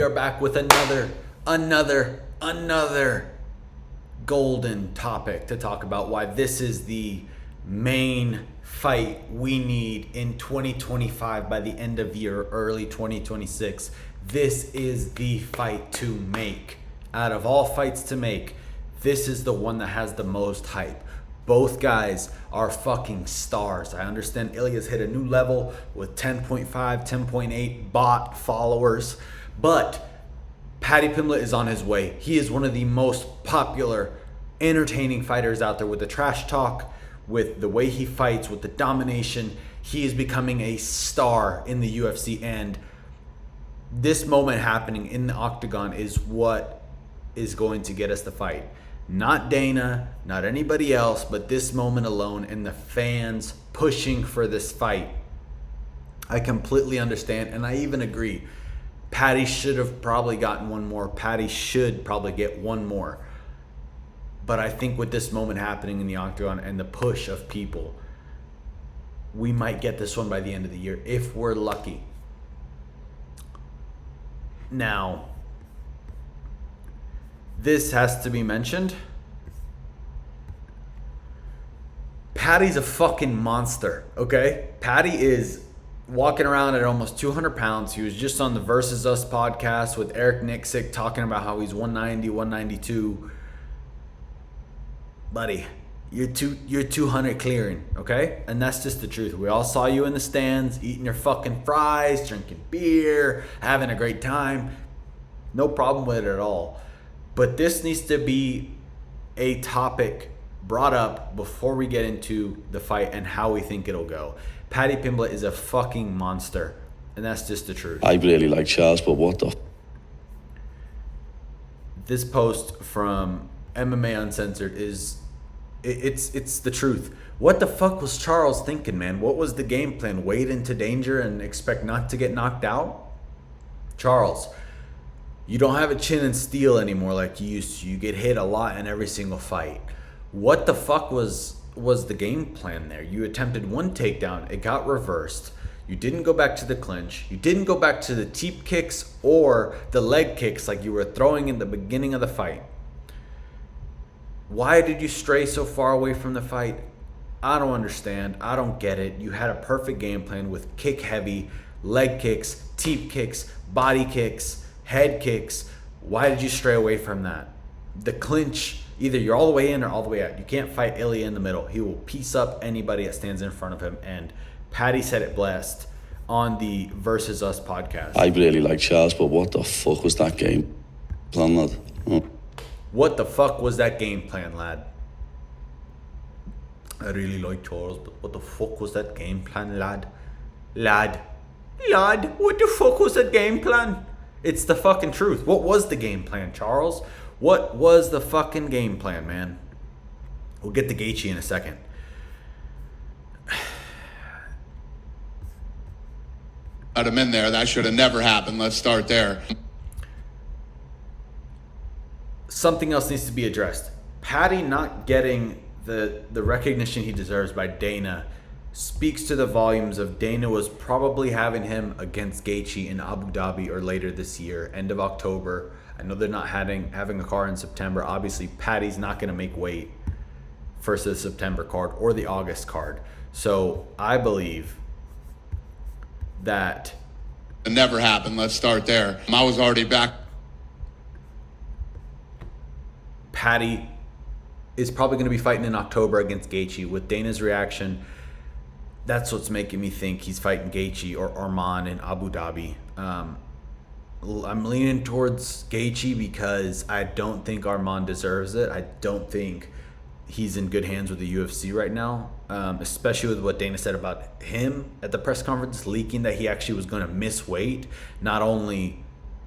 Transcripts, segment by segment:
We are back with another golden topic to talk about why this is the main fight we need in 2025 by the end of year, early 2026. This is the fight to make. Out of all fights to make, this is the one that has the most hype. Both guys are fucking stars. I understand Ilia's hit a new level with 10.5, 10.8 bot followers, but Paddy Pimblett is on his way. He is one of the most popular, entertaining fighters out there with the trash talk, with the way he fights, with the domination. He is becoming a star in the UFC, and this moment happening in the octagon is what is going to get us the fight. Not Dana, not anybody else, but this moment alone and the fans pushing for this fight. I completely understand, and I even agree. Paddy should have probably gotten one more. Paddy should probably get one more. But I think with this moment happening in the octagon and the push of people, we might get this one by the end of the year if we're lucky. Now, this has to be mentioned. Paddy's a fucking monster, okay? Paddy is walking around at almost 200 pounds. He was just on the Versus Us podcast with Eric Nixick talking about how he's 190, 192. Buddy, you're 200 clearing, okay? And that's just the truth. We all saw you in the stands, eating your fucking fries, drinking beer, having a great time. No problem with it at all. But this needs to be a topic brought up before we get into the fight and how we think it'll go. Paddy Pimblett is a fucking monster, and that's just the truth. I really like Charles, but what the? This post from MMA Uncensored is, it's the truth. What the fuck was Charles thinking, man? What was the game plan? Wade into danger and expect not to get knocked out? Charles, you don't have a chin and steel anymore like you used to. You get hit a lot in every single fight. What the fuck was the game plan there? You attempted one takedown. It got reversed. You didn't go back to the clinch. You didn't go back to the teep kicks or the leg kicks like you were throwing in the beginning of the fight. Why did you stray so far away from the fight? I don't understand. I don't get it. You had a perfect game plan with kick heavy, leg kicks, teep kicks, body kicks, head kicks. Why did you stray away from that? The clinch, either you're all the way in or all the way out. You can't fight Ilia in the middle. He will piece up anybody that stands in front of him. And Paddy said it best on the Versus Us podcast. I really like Charles, but what the fuck was that game plan, lad? What the fuck was that game plan, lad? I really like Charles, but what the fuck was that game plan, lad? Lad, what the fuck was that game plan? It's the fucking truth. What was the game plan, Charles? What was the fucking game plan, man? We'll get to Gaethje in a second. Got him in there. That should have never happened. Let's start there. Something else needs to be addressed. Paddy not getting the recognition he deserves by Dana speaks to the volumes of Dana was probably having him against Gaethje in Abu Dhabi or later this year, end of October. I know they're not having a card in September. Obviously, Paddy's not going to make weight for the September card or the August card. So I believe that It never happened. Let's start there. I was already back. Paddy is probably going to be fighting in October against Gaethje. With Dana's reaction, that's what's making me think he's fighting Gaethje or Arman in Abu Dhabi. I'm leaning towards Gaethje because I don't think Arman deserves it. I don't think he's in good hands with the UFC right now, especially with what Dana said about him at the press conference, leaking that he actually was going to miss weight. Not only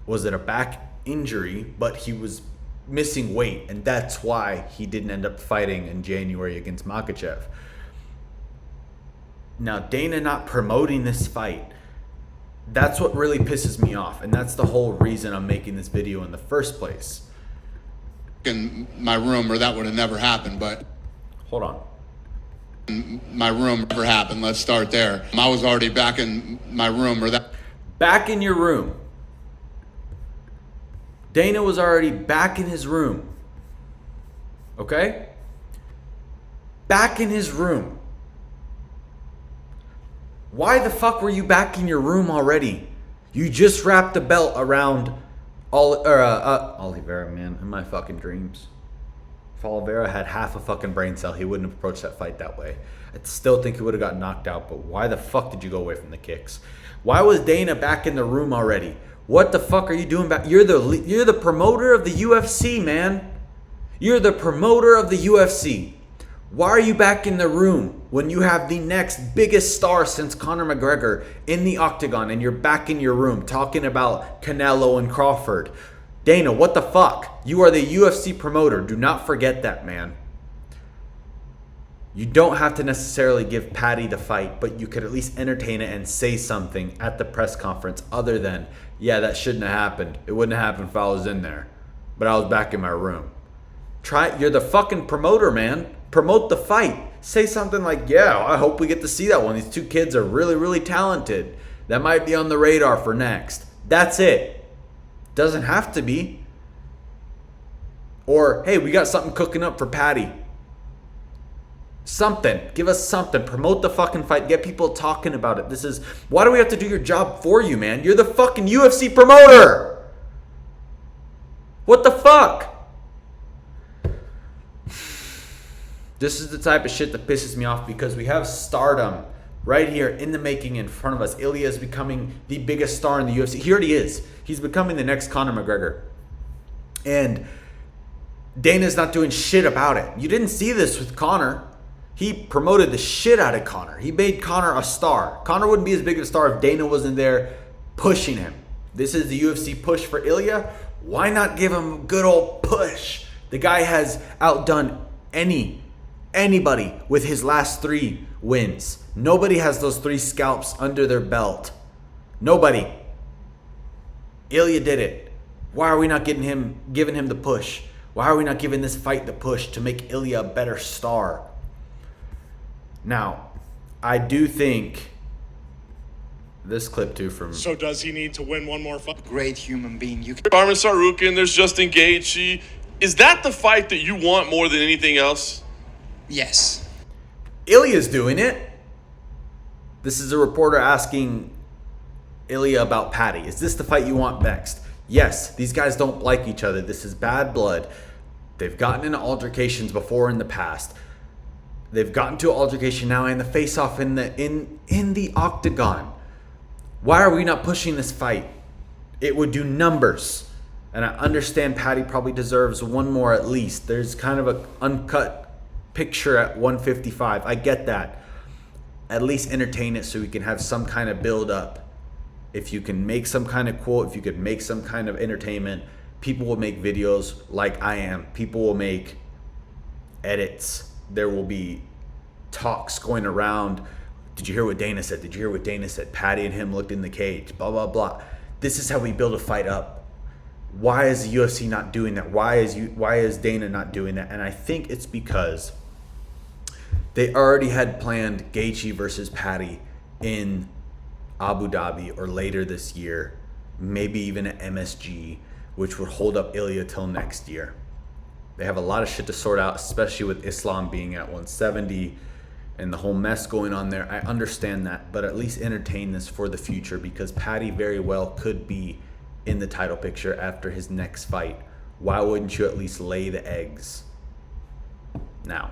was it a back injury, but he was missing weight, and that's why he didn't end up fighting in January against Makhachev. Now, Dana not promoting this fight, that's what really pisses me off, and that's the whole reason I'm making this video in the first place. In my room, or that would have never happened, but Hold on. in my room never happened. Let's start there. I was already back in my room, or that Back in your room. Dana was already back in his room. Okay? Back in his room. Why the fuck were you back in your room already? You just wrapped the belt around Oliveira, man, in my fucking dreams. If Oliveira had half a fucking brain cell, he wouldn't have approached that fight that way. I still think he would have got knocked out, but why the fuck did you go away from the kicks? Why was Dana back in the room already? What the fuck are you doing back? You're the promoter of the UFC, man. You're the promoter of the UFC. Why are you back in the room when you have the next biggest star since Conor McGregor in the octagon and you're back in your room talking about Canelo and Crawford? Dana, what the fuck? You are the UFC promoter. Do not forget that, man. You don't have to necessarily give Paddy the fight, but you could at least entertain it and say something at the press conference other than, yeah, that shouldn't have happened. It wouldn't have happened if I was in there, but I was back in my room. You're the fucking promoter, man. Promote the fight. Say something like, yeah, I hope we get to see that one. These two kids are really, really talented. That might be on the radar for next. That's it. Doesn't have to be. Or, hey, we got something cooking up for Paddy. Something. Give us something. Promote the fucking fight. Get people talking about it. Why do we have to do your job for you, man? You're the fucking UFC promoter. What the fuck? This is the type of shit that pisses me off because we have stardom right here in the making in front of us. Ilia is becoming the biggest star in the UFC. He already is. He's becoming the next Conor McGregor. And Dana's not doing shit about it. You didn't see this with Conor. He promoted the shit out of Conor. He made Conor a star. Conor wouldn't be as big of a star if Dana wasn't there pushing him. This is the UFC push for Ilia. Why not give him a good old push? The guy has outdone anybody with his last 3 wins. Nobody has those 3 scalps under their belt. Nobody. Ilia did it. Why are we not giving him the push? Why are we not giving this fight the push to make Ilia a better star? Now, I do think this clip too from... So does he need to win one more fight? Great human being. Arman Sarukian, there's Justin Gaethje. Is that the fight that you want more than anything else? Yes. Ilia's doing it. This is a reporter asking Ilia about Paddy. Is this the fight you want next? Yes, these guys don't like each other. This is bad blood. They've gotten into altercations before in the past. They've gotten to an altercation now in the face-off in the octagon. Why are we not pushing this fight? It would do numbers. And I understand Paddy probably deserves one more at least. There's kind of an uncut picture at 155. I get that. At least entertain it so we can have some kind of build-up. If you can make some kind of quote, if you could make some kind of entertainment, people will make videos like I am. People will make edits. There will be talks going around. Did you hear what Dana said? Did you hear what Dana said? Paddy and him looked in the cage, blah, blah, blah. This is how we build a fight up. Why is the UFC not doing that? Why is Dana not doing that? And I think it's because they already had planned Gaethje versus Paddy in Abu Dhabi or later this year, maybe even at MSG, which would hold up Ilia till next year. They have a lot of shit to sort out, especially with Islam being at 170 and the whole mess going on there. I understand that, but at least entertain this for the future because Paddy very well could be in the title picture after his next fight. Why wouldn't you at least lay the eggs now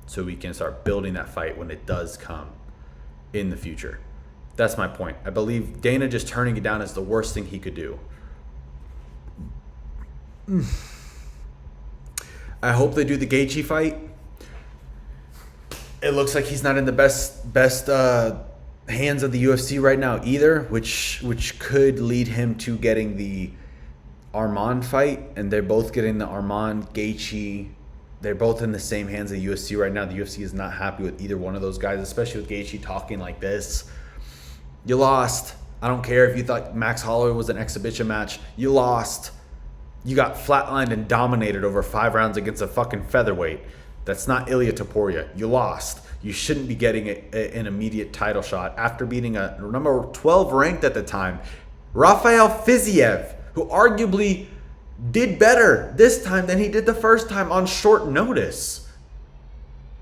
so we can start building that fight when it does come in the future? That's my point. I believe Dana just turning it down is the worst thing he could do. I hope they do the Gaethje fight. It looks like he's not in the best hands of the UFC right now either, which could lead him to getting the Arman fight, and they're both getting the Arman Gaethje. They're both in the same hands of the UFC right now. The UFC is not happy with either one of those guys, especially with Gaethje talking like this. You lost. I don't care if you thought Max Holloway was an exhibition match. You lost. You got flatlined and dominated over 5 rounds against a fucking featherweight. That's not Ilia Topuria. You lost. You shouldn't be getting an immediate title shot after beating a number 12 ranked at the time, Rafael Fiziev, who arguably did better this time than he did the first time on short notice.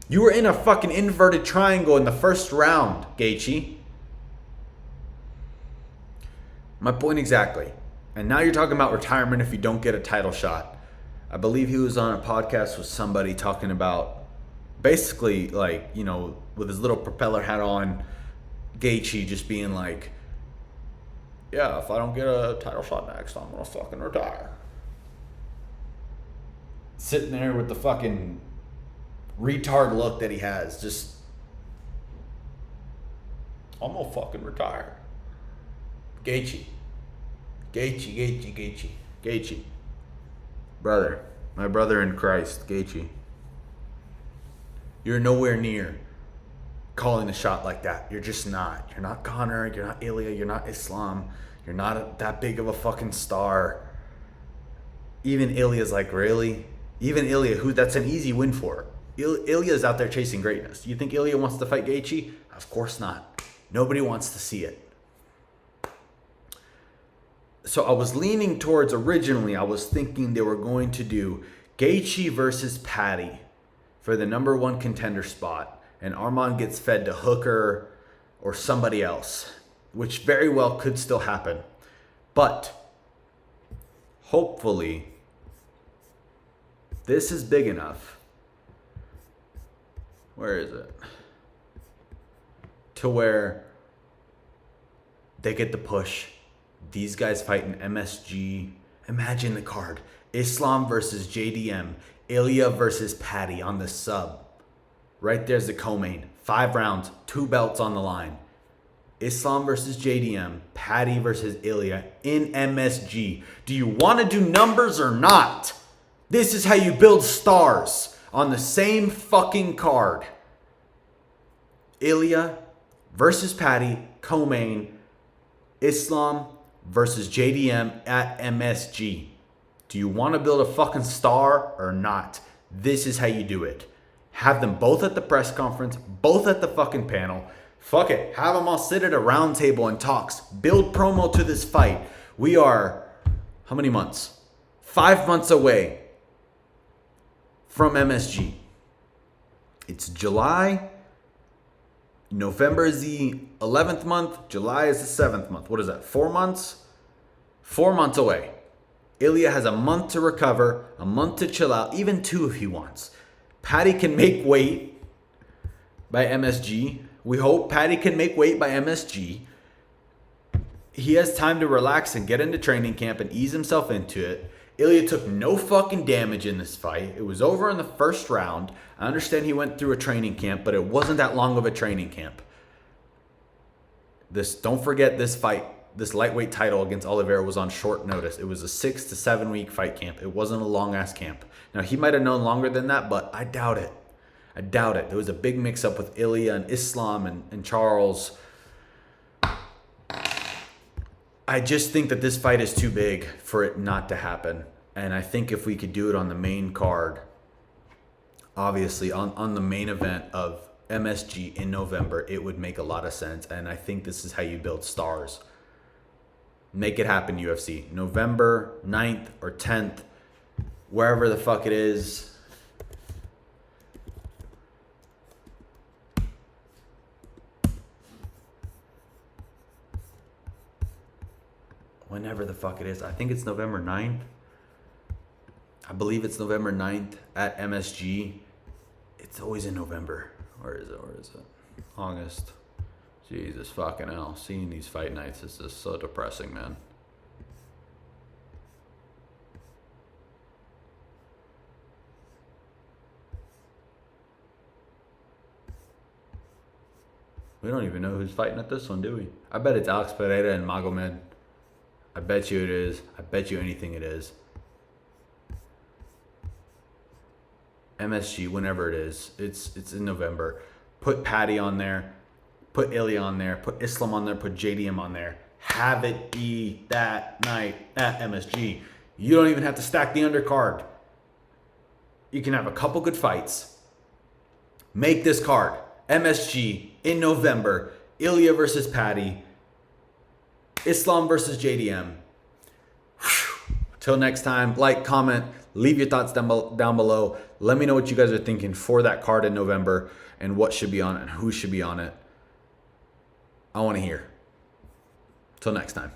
You were in a fucking inverted triangle in the first round, Gaethje. My point exactly. And now you're talking about retirement if you don't get a title shot. I believe he was on a podcast with somebody talking about basically, like, you know, with his little propeller hat on, Gaethje just being like, yeah, if I don't get a title shot next, I'm going to fucking retire. Sitting there with the fucking retard look that he has, just, I'm gonna fucking retire. Gaethje. Brother, my brother in Christ, Gaethje. You're nowhere near calling a shot like that. You're just not. You're not Conor, you're not Ilia, you're not Islam. You're not that big of a fucking star. Even Ilia's like, really? Even Ilia, who that's an easy win for. Ilya's out there chasing greatness. You think Ilia wants to fight Gaethje? Of course not. Nobody wants to see it. So I was leaning towards, originally, I was thinking they were going to do Gaethje versus Paddy for the #1 contender spot. And Arman gets fed to Hooker or somebody else, which very well could still happen. But hopefully this is big enough. Where is it? To where they get the push. These guys fight in MSG. Imagine the card. Islam versus JDM. Ilia versus Paddy on the sub. Right there's the co-main. 5 rounds, 2 belts on the line. Islam versus JDM. Paddy versus Ilia in MSG. Do you want to do numbers or not? This is how you build stars on the same fucking card. Ilia versus Paddy, co-main. Islam versus JDM at MSG. Do you want to build a fucking star or not? This is how you do it. Have them both at the press conference, both at the fucking panel. Fuck it. Have them all sit at a round table and talks. Build promo to this fight. We are, how many months? 5 months away from MSG. It's July. November is the 11th month. July is the 7th month. What is that? 4 months? 4 months away. Ilia has a month to recover, a month to chill out, even 2 if he wants. Paddy can make weight by MSG. We hope Paddy can make weight by MSG. He has time to relax and get into training camp and ease himself into it. Ilia took no fucking damage in this fight. It was over in the first round. I understand he went through a training camp, but it wasn't that long of a training camp. Don't forget this fight, this lightweight title against Oliveira was on short notice. It was a 6 to 7 week fight camp. It wasn't a long ass camp. Now he might have known longer than that, but I doubt it. I doubt it. There was a big mix up with Ilia and Islam and Charles. I just think that this fight is too big for it not to happen. And I think if we could do it on the main card, obviously on the main event of MSG in November, it would make a lot of sense. And I think this is how you build stars. Make it happen, UFC. November 9th or 10th, wherever the fuck it is. Whenever the fuck it is. I think it's November 9th. I believe it's November 9th at MSG. It's always in November. Where is it? August. Jesus fucking hell. Seeing these fight nights is just so depressing, man. We don't even know who's fighting at this one, do we? I bet it's Alex Pereira and Magomed. I bet you it is. I bet you anything it is. MSG, whenever it is. It's in November. Put Paddy on there. Put Ilia on there. Put Islam on there. Put JDM on there. Have it be that night at MSG. You don't even have to stack the undercard. You can have a couple good fights. Make this card. MSG in November. Ilia versus Paddy. Islam versus JDM. Whew. Till next time, like, comment, leave your thoughts down below. Let me know what you guys are thinking for that card in November and what should be on it and who should be on it. I want to hear. Till next time.